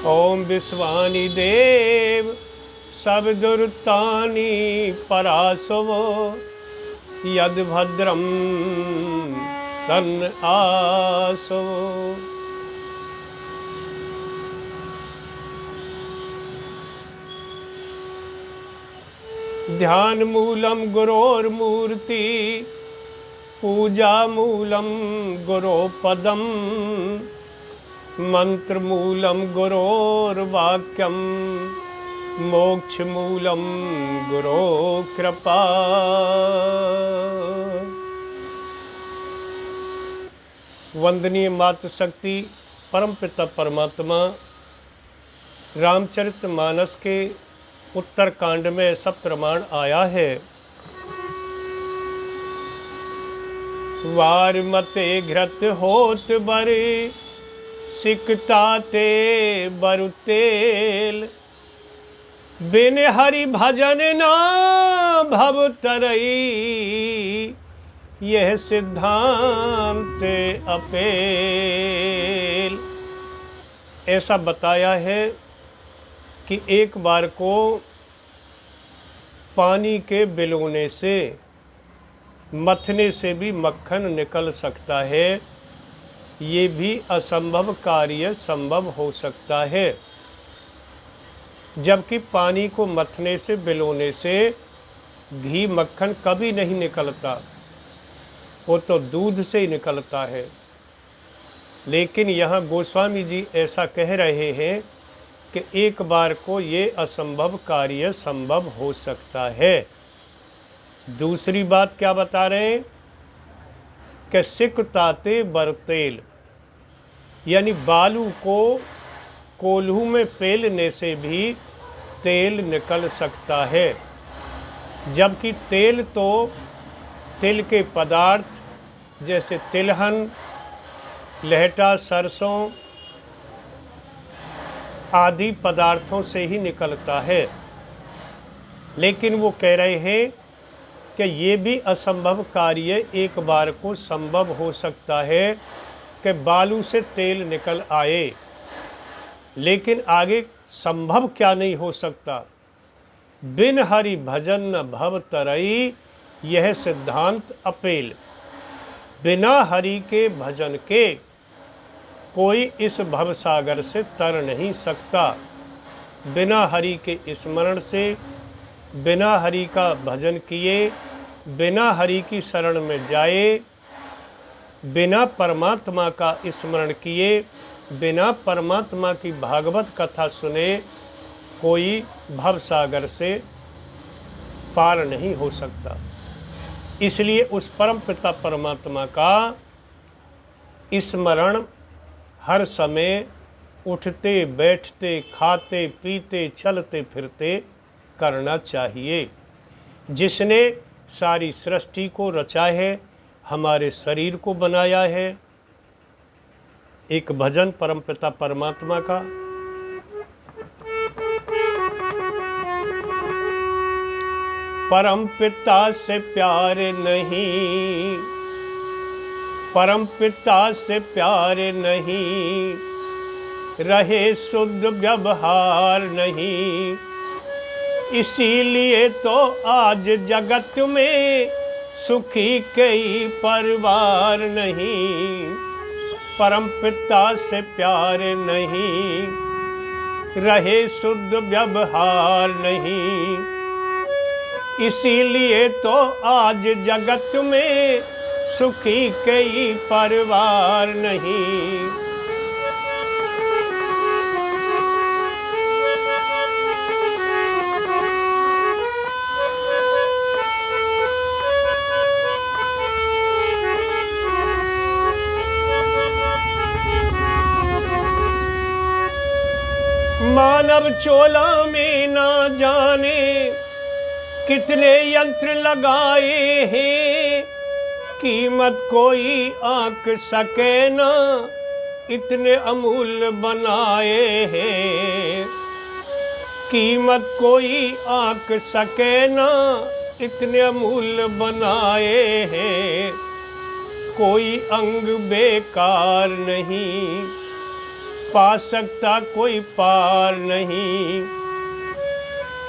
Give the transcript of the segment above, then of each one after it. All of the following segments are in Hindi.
ओम विश्वानि देव सब दुर्तानि परासव यद भद्रम तन्न आसो। ध्यान मूलम गुरोर्मूर्ति पूजा मूलम गुरो पदम मंत्र मूलम गुरोर्वाक्यम मोक्ष मूलम गुरो कृपा। वंदनीय मातृशक्ति परमपिता परमात्मा रामचरितमानस के उत्तरकांड में सब प्रमाण आया है। वार मते घृत होत बरे सिकताते बरु तेल बिन हरि भजन ना भव तरई यह सिद्धांत अपेल। ऐसा बताया है कि एक बार को पानी के बिलोने से मथने से भी मक्खन निकल सकता है, ये भी असंभव कार्य संभव हो सकता है। जबकि पानी को मथने से बिलोने से घी मक्खन कभी नहीं निकलता, वो तो दूध से ही निकलता है। लेकिन यहाँ गोस्वामी जी ऐसा कह रहे हैं कि एक बार को ये असंभव कार्य संभव हो सकता है। दूसरी बात क्या बता रहे हैं कि सिकताते बरतेल, यानी बालू को कोल्हू में पेलने से भी तेल निकल सकता है। जबकि तेल तो तिल के पदार्थ जैसे तिलहन, लहटा, सरसों आदि पदार्थों से ही निकलता है। लेकिन वो कह रहे हैं कि ये भी असंभव कार्य एक बार को संभव हो सकता है कि बालू से तेल निकल आए। लेकिन आगे संभव क्या नहीं हो सकता? बिन हरि भजन न भव तरई यह सिद्धांत अपेल। बिना हरि के भजन के कोई इस भवसागर से तर नहीं सकता। बिना हरि के स्मरण से, बिना हरि का भजन किए, बिना हरि की शरण में जाए, बिना परमात्मा का स्मरण किए, बिना परमात्मा की भागवत कथा सुने कोई भवसागर से पार नहीं हो सकता। इसलिए उस परम पिता परमात्मा का स्मरण हर समय उठते बैठते खाते पीते चलते फिरते करना चाहिए। जिसने सारी सृष्टि को रचा है, हमारे शरीर को बनाया है। एक भजन परमपिता परमात्मा का। परमपिता से प्यार नहीं, परमपिता से प्यार नहीं, रहे शुद्ध व्यवहार नहीं। इसीलिए तो आज जगत में सुखी कई परिवार नहीं। परमपिता से प्यार नहीं, रहे शुद्ध व्यवहार नहीं। इसीलिए तो आज जगत में सुखी कई परिवार नहीं। मानव चोला में ना जाने कितने यंत्र लगाए हैं, कीमत कोई आंक सके ना इतने अमूल्य बनाए हैं। कीमत कोई आंक सके ना इतने अमूल्य बनाए हैं। कोई अंग बेकार नहीं, पा सकता कोई पार नहीं।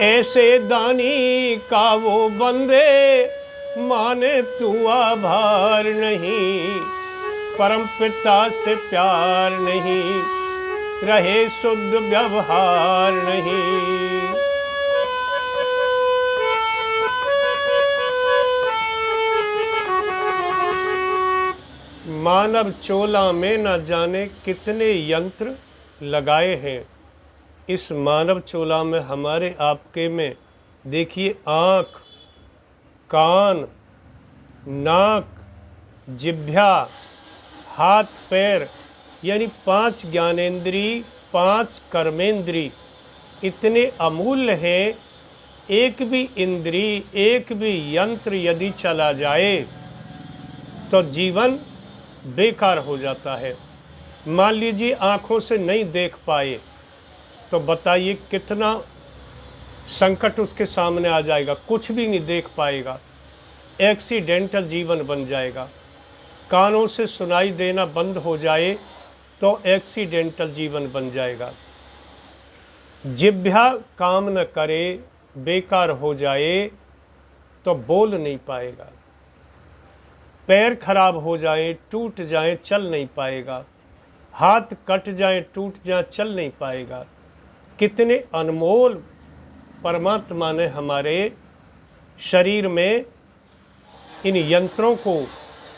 ऐसे दानी का वो बंदे, माने तू आभार नहीं। परम पिता से प्यार नहीं, रहे शुद्ध व्यवहार नहीं। मानव चोला में न जाने कितने यंत्र लगाए हैं। इस मानव चोला में हमारे आपके में देखिए, आँख, कान, नाक, जिह्वा, हाथ पैर, यानी 5 ज्ञानेंद्री, 5 कर्मेंद्री इतने अमूल्य हैं। एक भी इंद्री, एक भी यंत्र यदि चला जाए तो जीवन बेकार हो जाता है। मान लीजिए आँखों से नहीं देख पाए तो बताइए कितना संकट उसके सामने आ जाएगा, कुछ भी नहीं देख पाएगा, एक्सीडेंटल जीवन बन जाएगा। कानों से सुनाई देना बंद हो जाए तो एक्सीडेंटल जीवन बन जाएगा। जिह्वा काम न करे, बेकार हो जाए तो बोल नहीं पाएगा। पैर खराब हो जाए, टूट जाए, चल नहीं पाएगा। हाथ कट जाए, टूट जाए, चल नहीं पाएगा। कितने अनमोल परमात्मा ने हमारे शरीर में इन यंत्रों को,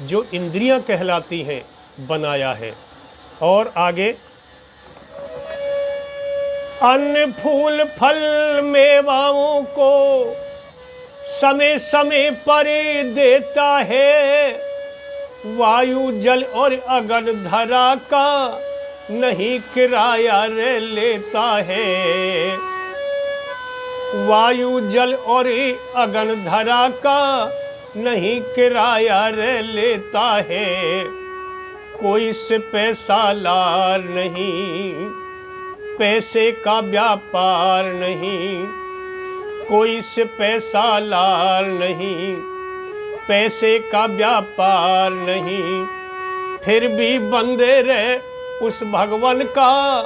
जो इंद्रियां कहलाती हैं, बनाया है। और आगे, अन्न फूल फल मेवाओं को समय समय पर देता है। वायु जल और अगन धरा का नहीं किराया रे लेता है। वायु जल और अगन धरा का नहीं किराया रे लेता है। कोई से पैसा लार नहीं, पैसे का व्यापार नहीं। कोई से पैसा लार नहीं, पैसे का व्यापार नहीं। फिर भी बंदे रहे उस भगवान का,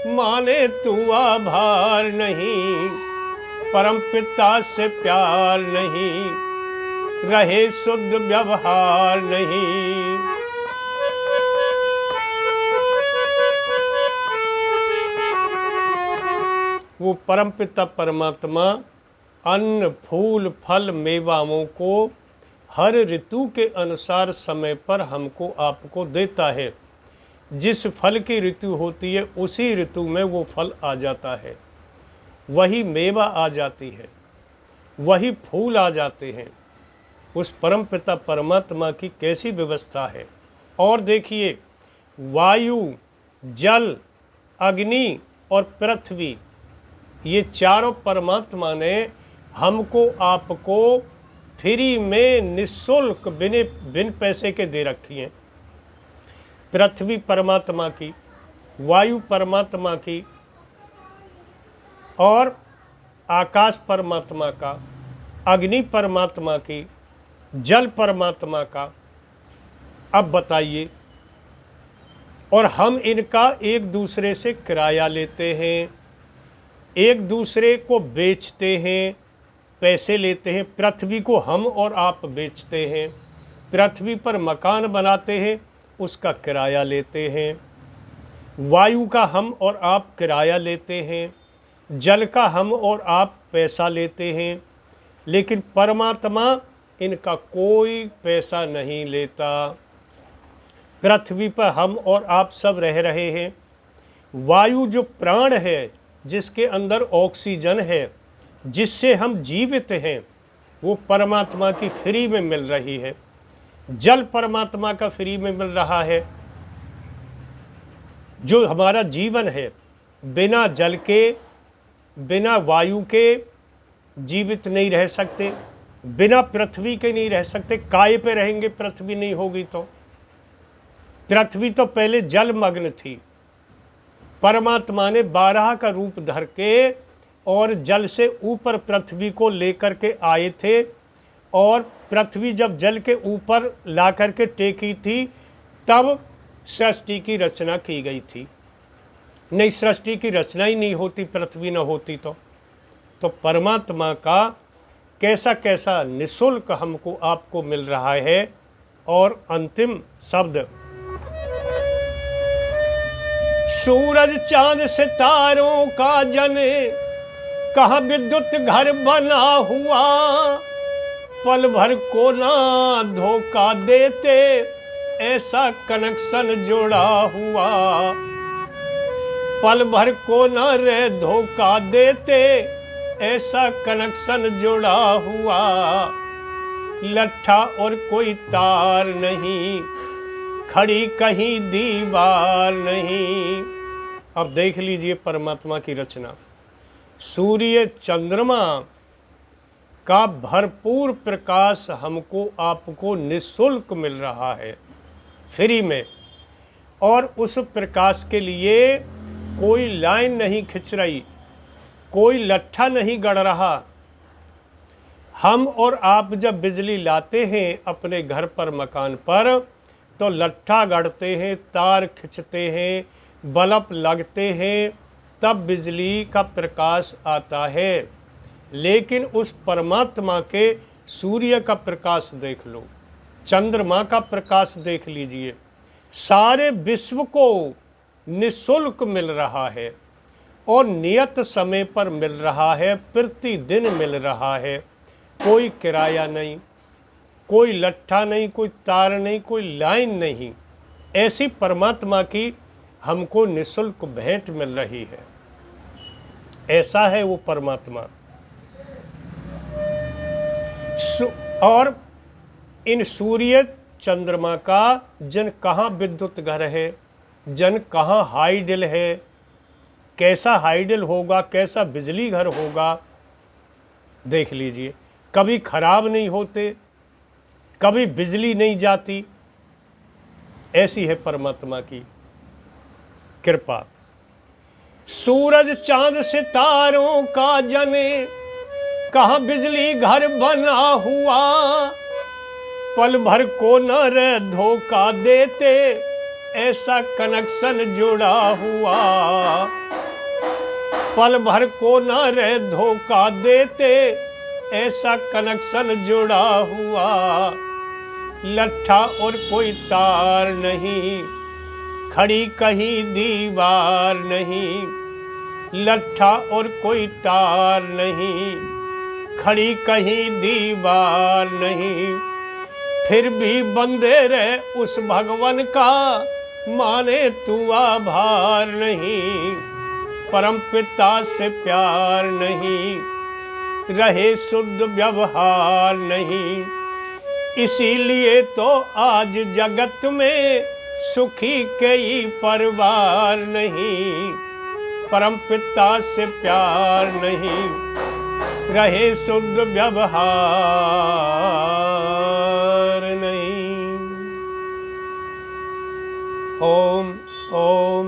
माने तू आभार नहीं। परम पिता से प्यार नहीं, रहे शुद्ध व्यवहार नहीं। वो परमपिता परमात्मा अन्न फूल फल मेवाओं को हर ऋतु के अनुसार समय पर हमको आपको देता है। जिस फल की ऋतु होती है उसी ऋतु में वो फल आ जाता है, वही मेवा आ जाती है, वही फूल आ जाते हैं। उस परमपिता परमात्मा की कैसी व्यवस्था है। और देखिए, वायु, जल, अग्नि और पृथ्वी, ये चारों परमात्मा ने हमको आपको फ्री में निःशुल्क बिन पैसे के दे रखी हैं। पृथ्वी परमात्मा की, वायु परमात्मा की और आकाश परमात्मा का, अग्नि परमात्मा की, जल परमात्मा का। अब बताइए, और हम इनका एक दूसरे से किराया लेते हैं, एक दूसरे को बेचते हैं, पैसे लेते हैं। पृथ्वी को हम और आप बेचते हैं, पृथ्वी पर मकान बनाते हैं, उसका किराया लेते हैं। वायु का हम और आप किराया लेते हैं, जल का हम और आप पैसा लेते हैं। लेकिन परमात्मा इनका कोई पैसा नहीं लेता। पृथ्वी पर हम और आप सब रह रहे हैं। वायु जो प्राण है, जिसके अंदर ऑक्सीजन है, जिससे हम जीवित हैं, वो परमात्मा की फ्री में मिल रही है। जल परमात्मा का फ्री में मिल रहा है। जो हमारा जीवन है, बिना जल के, बिना वायु के जीवित नहीं रह सकते, बिना पृथ्वी के नहीं रह सकते। काय पे रहेंगे पृथ्वी नहीं होगी तो? पृथ्वी तो पहले जलमग्न थी। परमात्मा ने 12 का रूप धर के और जल से ऊपर पृथ्वी को लेकर के आए थे। और पृथ्वी जब जल के ऊपर ला करके टेकी थी, तब सृष्टि की रचना की गई थी। नहीं सृष्टि की रचना ही नहीं होती, पृथ्वी न होती तो परमात्मा का कैसा कैसा निःशुल्क हमको आपको मिल रहा है। और अंतिम शब्द, सूरज चांद सितारों का जने कहाँ विद्युत घर बना हुआ, पल भर को ना धोखा देते ऐसा कनेक्शन जुड़ा हुआ, पल भर को ना रे धोखा देते ऐसा कनेक्शन जुड़ा हुआ, लट्ठा और कोई तार नहीं, खड़ी कहीं दीवार नहीं। अब देख लीजिए परमात्मा की रचना, सूर्य चंद्रमा का भरपूर प्रकाश हमको आपको निःशुल्क मिल रहा है, फ्री में। और उस प्रकाश के लिए कोई लाइन नहीं खिंच रही, कोई लट्ठा नहीं गड़ रहा। हम और आप जब बिजली लाते हैं अपने घर पर, मकान पर, तो लट्ठा गढ़ते हैं, तार खिंचते हैं, बल्ब लगते हैं, तब बिजली का प्रकाश आता है। लेकिन उस परमात्मा के सूर्य का प्रकाश देख लो, चंद्रमा का प्रकाश देख लीजिए, सारे विश्व को निःशुल्क मिल रहा है और नियत समय पर मिल रहा है, प्रतिदिन मिल रहा है। कोई किराया नहीं, कोई लट्ठा नहीं, कोई तार नहीं, कोई लाइन नहीं। ऐसी परमात्मा की हमको निःशुल्क भेंट मिल रही है। ऐसा है वो परमात्मा। और इन सूर्य चंद्रमा का जन कहाँ विद्युत घर है, जन कहाँ हाइडल है, कैसा हाइडल होगा, कैसा बिजली घर होगा, देख लीजिए। कभी खराब नहीं होते, कभी बिजली नहीं जाती। ऐसी है परमात्मा की कृपा। सूरज चांद सितारों का जने कहाँ बिजली घर बना हुआ, पल भर को न रे धोखा देते ऐसा कनेक्शन जुड़ा हुआ, पल भर को न रे धोखा देते ऐसा कनेक्शन जुड़ा हुआ, लट्ठा और कोई तार नहीं, खड़ी कहीं दीवार नहीं, लट्ठा और कोई तार नहीं, खड़ी कहीं दीवार नहीं। फिर भी बंदे रहे उस भगवान का, माने तू आभार नहीं, परम पिता से प्यार नहीं, रहे शुद्ध व्यवहार नहीं। इसीलिए तो आज जगत में सुखी कई परिवार नहीं, परम पिता से प्यार नहीं, रहे शुद्ध व्यवहार नहीं। ओम ओम